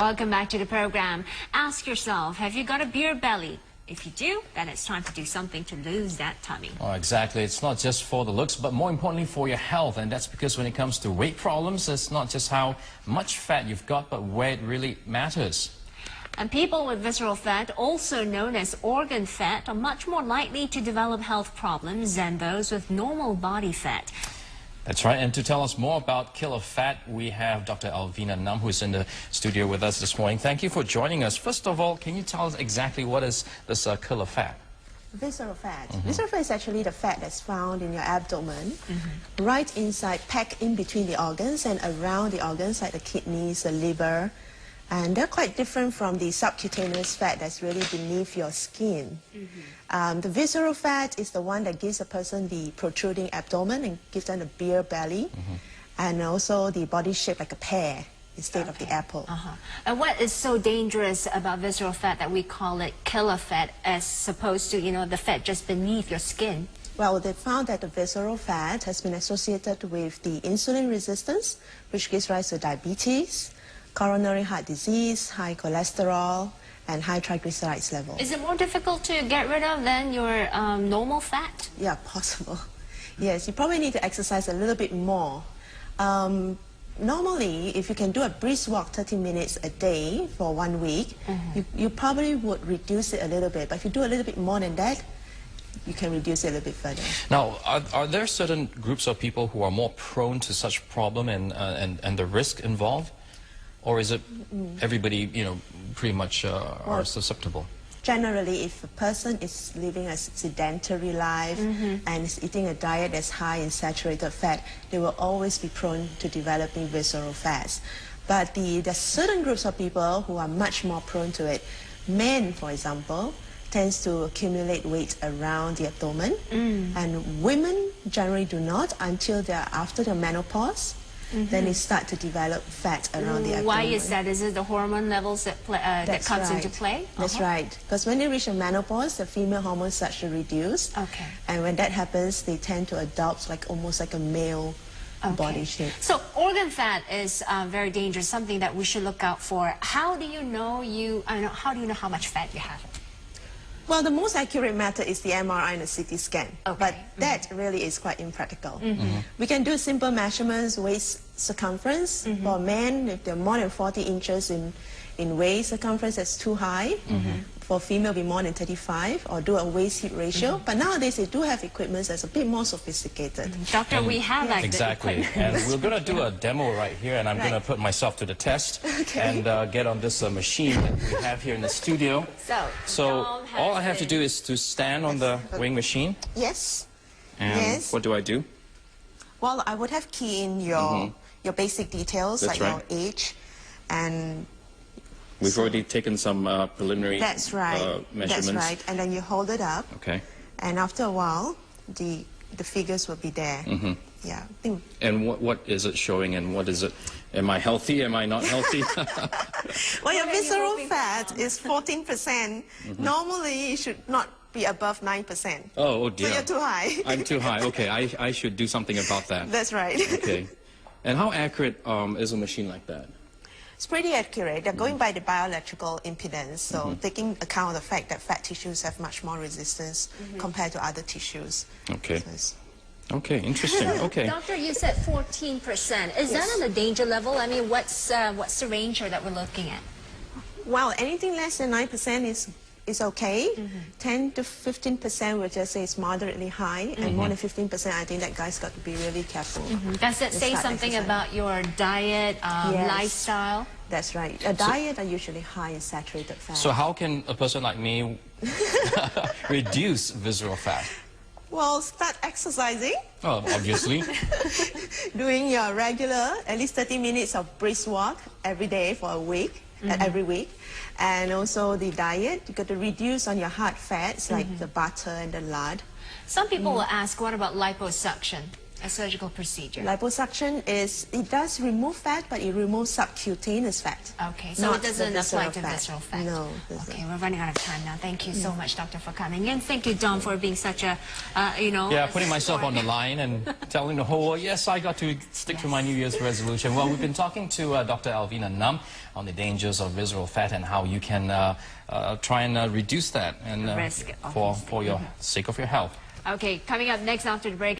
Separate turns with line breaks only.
Welcome back to the program. Ask yourself, have you got a beer belly? If you do, then it's time to do something to lose that tummy.
Oh, exactly. It's not just for the looks, but more importantly for your health. And that's because when it comes to weight problems, it's not just how much fat you've got, but where it really matters.
And people with visceral fat, also known as organ fat, are much more likely to develop health problems than those with normal body fat.
That's right. And to tell us more about killer fat, we have Dr. Alvina Nam, who's in the studio with us this morning. Thank you for joining us. First of all, can you tell us exactly what is this killer fat?
Visceral fat. Visceral fat is actually the fat that's found in your abdomen, right inside, packed in between the organs and around the organs like the kidneys, the liver. And they're quite different from the subcutaneous fat that's really beneath your skin. The visceral fat is the one that gives a person the protruding abdomen and gives them a beer belly, and also the body shape like a pear instead of the apple.
And what is so dangerous about visceral fat that we call it killer fat as opposed to, the fat just beneath your skin?
Well, they found that the visceral fat has been associated with the insulin resistance, which gives rise to diabetes, coronary heart disease, high cholesterol, and high triglycerides level.
Is it more difficult to get rid of than your normal fat?
Yeah, possible. Yes, you probably need to exercise a little bit more. Normally, if you can do a brisk walk 30 minutes a day for 1 week, you probably would reduce it a little bit. But if you do a little bit more than that, you can reduce it a little bit further.
Now, are there certain groups of people who are more prone to such problem and the risk involved? Or is it everybody, pretty much are susceptible?
Generally, if a person is living a sedentary life and is eating a diet that's high in saturated fat, they will always be prone to developing visceral fats. But there's certain groups of people who are much more prone to it. Men, for example, tends to accumulate weight around the abdomen, and women generally do not until they're after the menopause. Then they start to develop fat around the abdomen.
Why is that? Is it the hormone levels that comes into play?
That's right. Because when they reach the menopause, the female hormones start to reduce.
Okay.
And when that happens, they tend to adopt almost like a male body shape.
So organ fat is very dangerous, something that we should look out for. How do you know how do you know how much fat you have?
Well, the most accurate method is the MRI and the CT scan, but that really is quite impractical. We can do simple measurements, waist circumference. For men, if they're more than 40 inches in waist circumference, that's too high. For female, be more than 35, or do a waist-hip ratio. But nowadays, they do have equipment that's a bit more sophisticated.
Doctor, we have the
exactly, and we're going to do a demo right here, and I'm going to put myself to the test and get on this machine that we have here in the studio. So all I have to do is to stand on the weighing machine.
Yes.
And what do I do?
Well, I would have key in your basic details, like your age and...
We've already taken some preliminary measurements.
That's right. And then you hold it up.
Okay.
And after a while, the figures will be there. Yeah.
And what is it showing, and what is it? Am I healthy? Am I not healthy?
Well, your visceral fat is 14%. Normally, it should not be above 9%.
Oh dear.
So you're too high.
I'm too high. Okay, I should do something about that.
That's right.
Okay. And how accurate is a machine like that?
It's pretty accurate. They're going by the bioelectrical impedance, so taking account of the fact that fat tissues have much more resistance compared to other tissues.
Okay. Okay, interesting. Okay.
Doctor, you said 14%. Is that on the danger level? I mean, what's the range here that we're looking at?
Well, anything less than 9% is okay. 10 to 15% we'll just say is moderately high, and more than 15%, I think that guy's got to be really careful.
Does it say something about your diet, lifestyle?
That's right. A diet are usually high in saturated fat.
So how can a person like me reduce visceral fat?
Well, start exercising.
Oh, obviously.
Doing your regular, at least 30 minutes of brisk walk every day for a week, every week. And also the diet, you got to reduce on your hard fats like the butter and the lard.
Some people will ask, what about liposuction? A surgical procedure.
Liposuction it does remove fat, but it removes subcutaneous fat.
Okay, so it doesn't apply to visceral fat.
No.
Okay, we're running out of time now. Thank you so much, Doctor, for coming in. Thank you, Dom, for being such a,
Yeah, putting myself on the line and telling the whole world, yes, I got to stick to my New Year's resolution. Well, we've been talking to Dr. Alvina Nam on the dangers of visceral fat and how you can try and reduce that and
risk
for your sake of your health.
Okay, coming up next after the break.